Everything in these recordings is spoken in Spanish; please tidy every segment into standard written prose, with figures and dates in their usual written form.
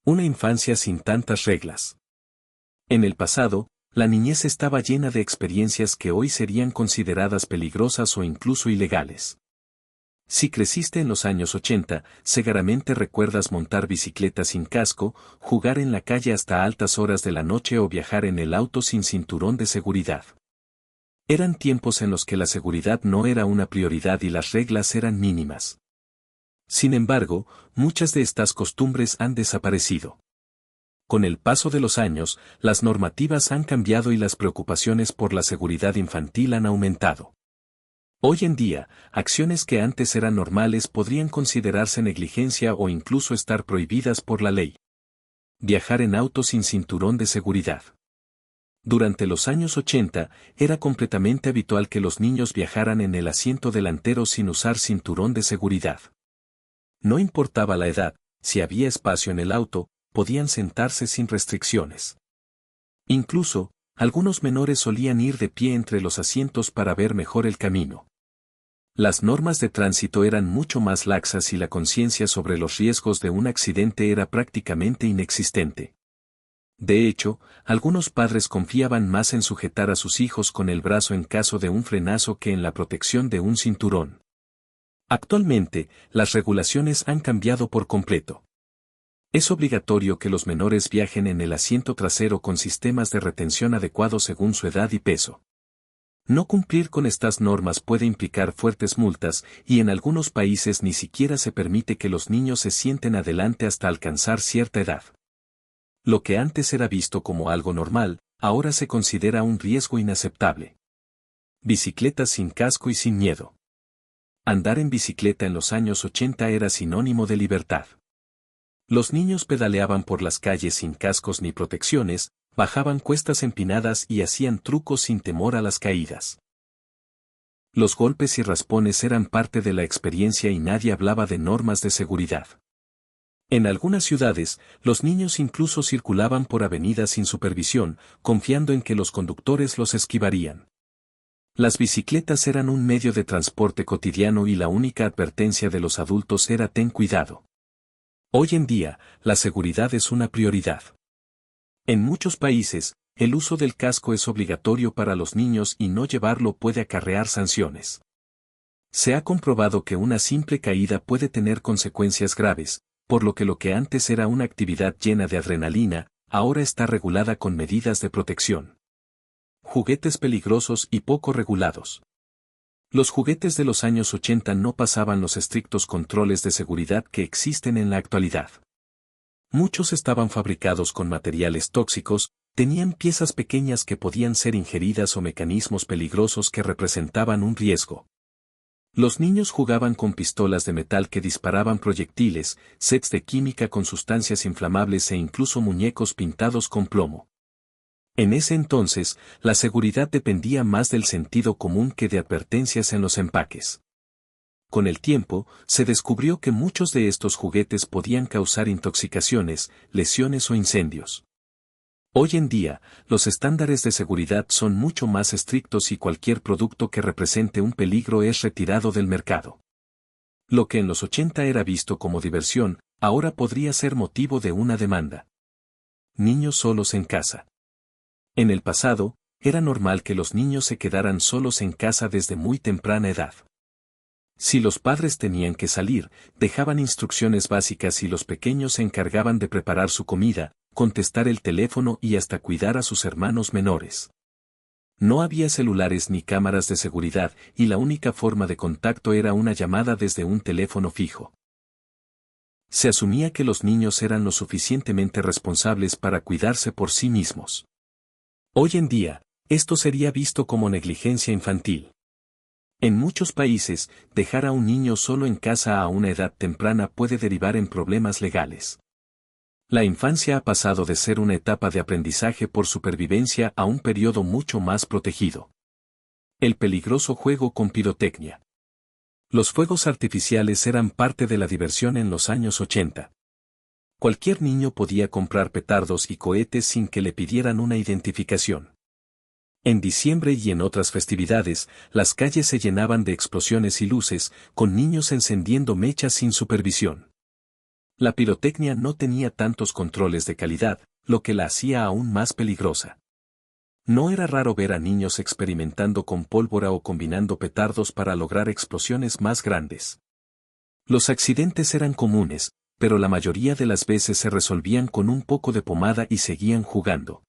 Una infancia sin tantas reglas. En el pasado, la niñez estaba llena de experiencias que hoy serían consideradas peligrosas o incluso ilegales. Si creciste en los años 80, seguramente recuerdas montar bicicleta sin casco, jugar en la calle hasta altas horas de la noche o viajar en el auto sin cinturón de seguridad. Eran tiempos en los que la seguridad no era una prioridad y las reglas eran mínimas. Sin embargo, muchas de estas costumbres han desaparecido. Con el paso de los años, las normativas han cambiado y las preocupaciones por la seguridad infantil han aumentado. Hoy en día, acciones que antes eran normales podrían considerarse negligencia o incluso estar prohibidas por la ley. Viajar en auto sin cinturón de seguridad. Durante los años 80, era completamente habitual que los niños viajaran en el asiento delantero sin usar cinturón de seguridad. No importaba la edad, si había espacio en el auto, podían sentarse sin restricciones. Incluso, algunos menores solían ir de pie entre los asientos para ver mejor el camino. Las normas de tránsito eran mucho más laxas y la conciencia sobre los riesgos de un accidente era prácticamente inexistente. De hecho, algunos padres confiaban más en sujetar a sus hijos con el brazo en caso de un frenazo que en la protección de un cinturón. Actualmente, las regulaciones han cambiado por completo. Es obligatorio que los menores viajen en el asiento trasero con sistemas de retención adecuados según su edad y peso. No cumplir con estas normas puede implicar fuertes multas y en algunos países ni siquiera se permite que los niños se sienten adelante hasta alcanzar cierta edad. Lo que antes era visto como algo normal, ahora se considera un riesgo inaceptable. Bicicletas sin casco y sin miedo. Andar en bicicleta en los años 80 era sinónimo de libertad. Los niños pedaleaban por las calles sin cascos ni protecciones, bajaban cuestas empinadas y hacían trucos sin temor a las caídas. Los golpes y raspones eran parte de la experiencia y nadie hablaba de normas de seguridad. En algunas ciudades, los niños incluso circulaban por avenidas sin supervisión, confiando en que los conductores los esquivarían. Las bicicletas eran un medio de transporte cotidiano y la única advertencia de los adultos era ten cuidado. Hoy en día, la seguridad es una prioridad. En muchos países, el uso del casco es obligatorio para los niños y no llevarlo puede acarrear sanciones. Se ha comprobado que una simple caída puede tener consecuencias graves, por lo que antes era una actividad llena de adrenalina, ahora está regulada con medidas de protección. Juguetes peligrosos y poco regulados. Los juguetes de los años 80 no pasaban los estrictos controles de seguridad que existen en la actualidad. Muchos estaban fabricados con materiales tóxicos, tenían piezas pequeñas que podían ser ingeridas o mecanismos peligrosos que representaban un riesgo. Los niños jugaban con pistolas de metal que disparaban proyectiles, sets de química con sustancias inflamables e incluso muñecos pintados con plomo. En ese entonces, la seguridad dependía más del sentido común que de advertencias en los empaques. Con el tiempo, se descubrió que muchos de estos juguetes podían causar intoxicaciones, lesiones o incendios. Hoy en día, los estándares de seguridad son mucho más estrictos y cualquier producto que represente un peligro es retirado del mercado. Lo que en los 80 era visto como diversión, ahora podría ser motivo de una demanda. Niños solos en casa. En el pasado, era normal que los niños se quedaran solos en casa desde muy temprana edad. Si los padres tenían que salir, dejaban instrucciones básicas y los pequeños se encargaban de preparar su comida, contestar el teléfono y hasta cuidar a sus hermanos menores. No había celulares ni cámaras de seguridad y la única forma de contacto era una llamada desde un teléfono fijo. Se asumía que los niños eran lo suficientemente responsables para cuidarse por sí mismos. Hoy en día, esto sería visto como negligencia infantil. En muchos países, dejar a un niño solo en casa a una edad temprana puede derivar en problemas legales. La infancia ha pasado de ser una etapa de aprendizaje por supervivencia a un periodo mucho más protegido. El peligroso juego con pirotecnia. Los fuegos artificiales eran parte de la diversión en los años 80. Cualquier niño podía comprar petardos y cohetes sin que le pidieran una identificación. En diciembre y en otras festividades, las calles se llenaban de explosiones y luces, con niños encendiendo mechas sin supervisión. La pirotecnia no tenía tantos controles de calidad, lo que la hacía aún más peligrosa. No era raro ver a niños experimentando con pólvora o combinando petardos para lograr explosiones más grandes. Los accidentes eran comunes, pero la mayoría de las veces se resolvían con un poco de pomada y seguían jugando.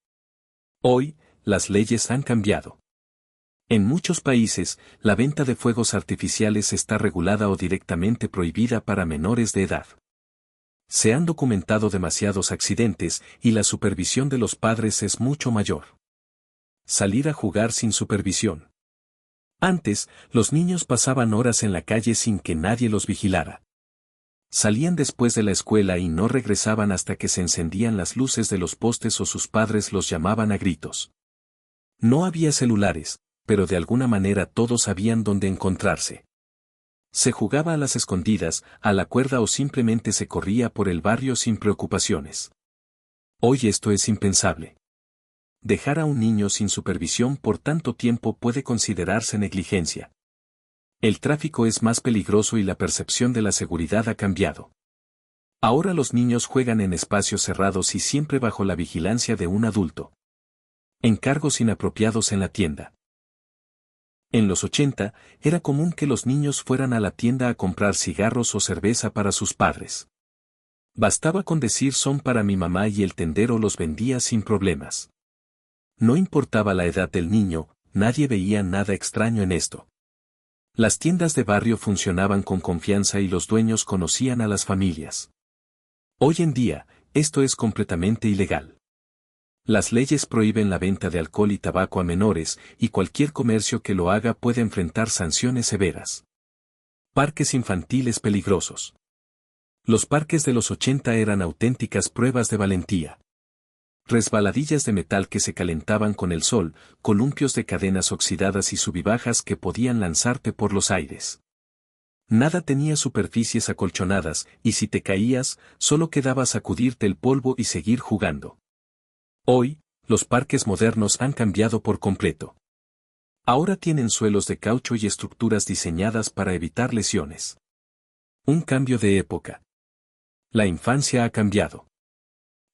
Hoy, las leyes han cambiado. En muchos países, la venta de fuegos artificiales está regulada o directamente prohibida para menores de edad. Se han documentado demasiados accidentes y la supervisión de los padres es mucho mayor. Salir a jugar sin supervisión. Antes, los niños pasaban horas en la calle sin que nadie los vigilara. Salían después de la escuela y no regresaban hasta que se encendían las luces de los postes o sus padres los llamaban a gritos. No había celulares, pero de alguna manera todos sabían dónde encontrarse. Se jugaba a las escondidas, a la cuerda o simplemente se corría por el barrio sin preocupaciones. Hoy esto es impensable. Dejar a un niño sin supervisión por tanto tiempo puede considerarse negligencia. El tráfico es más peligroso y la percepción de la seguridad ha cambiado. Ahora los niños juegan en espacios cerrados y siempre bajo la vigilancia de un adulto. Encargos inapropiados en la tienda. En los 80, era común que los niños fueran a la tienda a comprar cigarros o cerveza para sus padres. Bastaba con decir son para mi mamá y el tendero los vendía sin problemas. No importaba la edad del niño, nadie veía nada extraño en esto. Las tiendas de barrio funcionaban con confianza y los dueños conocían a las familias. Hoy en día, esto es completamente ilegal. Las leyes prohíben la venta de alcohol y tabaco a menores, y cualquier comercio que lo haga puede enfrentar sanciones severas. Parques infantiles peligrosos. Los parques de los 80 eran auténticas pruebas de valentía. Resbaladillas de metal que se calentaban con el sol, columpios de cadenas oxidadas y subibajas que podían lanzarte por los aires. Nada tenía superficies acolchonadas, y si te caías, solo quedaba sacudirte el polvo y seguir jugando. Hoy, los parques modernos han cambiado por completo. Ahora tienen suelos de caucho y estructuras diseñadas para evitar lesiones. Un cambio de época. La infancia ha cambiado.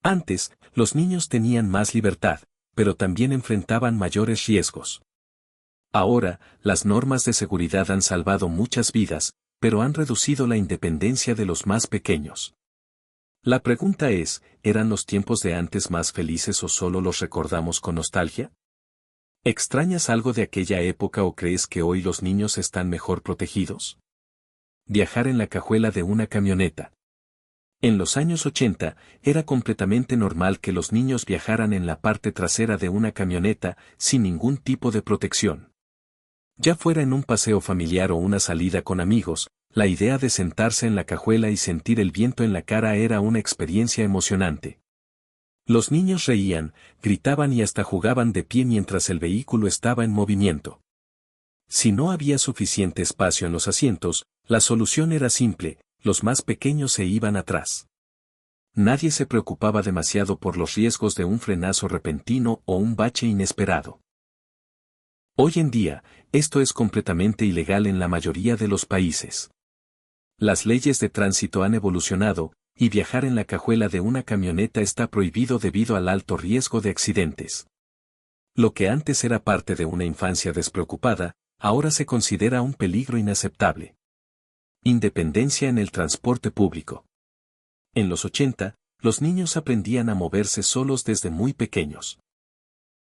Antes, los niños tenían más libertad, pero también enfrentaban mayores riesgos. Ahora, las normas de seguridad han salvado muchas vidas, pero han reducido la independencia de los más pequeños. La pregunta es, ¿eran los tiempos de antes más felices o solo los recordamos con nostalgia? ¿Extrañas algo de aquella época o crees que hoy los niños están mejor protegidos? Viajar en la cajuela de una camioneta. En los años 80, era completamente normal que los niños viajaran en la parte trasera de una camioneta, sin ningún tipo de protección. Ya fuera en un paseo familiar o una salida con amigos, la idea de sentarse en la cajuela y sentir el viento en la cara era una experiencia emocionante. Los niños reían, gritaban y hasta jugaban de pie mientras el vehículo estaba en movimiento. Si no había suficiente espacio en los asientos, la solución era simple: los más pequeños se iban atrás. Nadie se preocupaba demasiado por los riesgos de un frenazo repentino o un bache inesperado. Hoy en día, esto es completamente ilegal en la mayoría de los países. Las leyes de tránsito han evolucionado, y viajar en la cajuela de una camioneta está prohibido debido al alto riesgo de accidentes. Lo que antes era parte de una infancia despreocupada, ahora se considera un peligro inaceptable. Independencia en el transporte público. En los 80, los niños aprendían a moverse solos desde muy pequeños.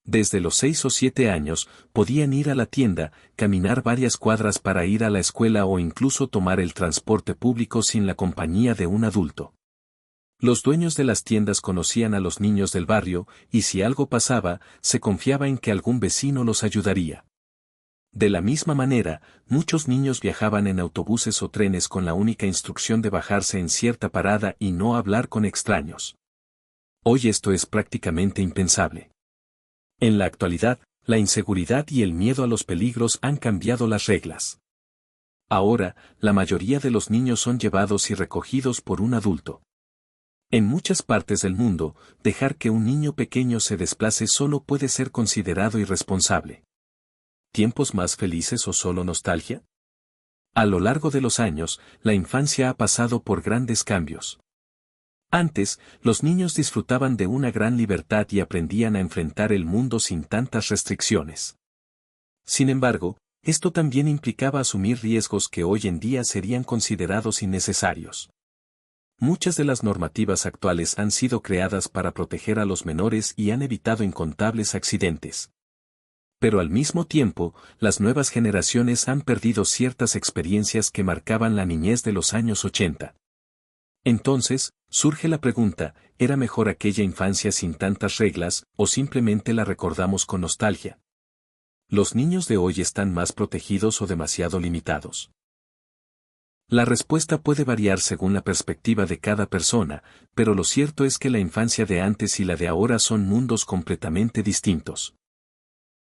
Desde los 6 o 7 años, podían ir a la tienda, caminar varias cuadras para ir a la escuela o incluso tomar el transporte público sin la compañía de un adulto. Los dueños de las tiendas conocían a los niños del barrio, y si algo pasaba, se confiaba en que algún vecino los ayudaría. De la misma manera, muchos niños viajaban en autobuses o trenes con la única instrucción de bajarse en cierta parada y no hablar con extraños. Hoy esto es prácticamente impensable. En la actualidad, la inseguridad y el miedo a los peligros han cambiado las reglas. Ahora, la mayoría de los niños son llevados y recogidos por un adulto. En muchas partes del mundo, dejar que un niño pequeño se desplace solo puede ser considerado irresponsable. ¿Tiempos más felices o solo nostalgia? A lo largo de los años, la infancia ha pasado por grandes cambios. Antes, los niños disfrutaban de una gran libertad y aprendían a enfrentar el mundo sin tantas restricciones. Sin embargo, esto también implicaba asumir riesgos que hoy en día serían considerados innecesarios. Muchas de las normativas actuales han sido creadas para proteger a los menores y han evitado incontables accidentes. Pero al mismo tiempo, las nuevas generaciones han perdido ciertas experiencias que marcaban la niñez de los años 80. Entonces, surge la pregunta, ¿era mejor aquella infancia sin tantas reglas, o simplemente la recordamos con nostalgia? ¿Los niños de hoy están más protegidos o demasiado limitados? La respuesta puede variar según la perspectiva de cada persona, pero lo cierto es que la infancia de antes y la de ahora son mundos completamente distintos.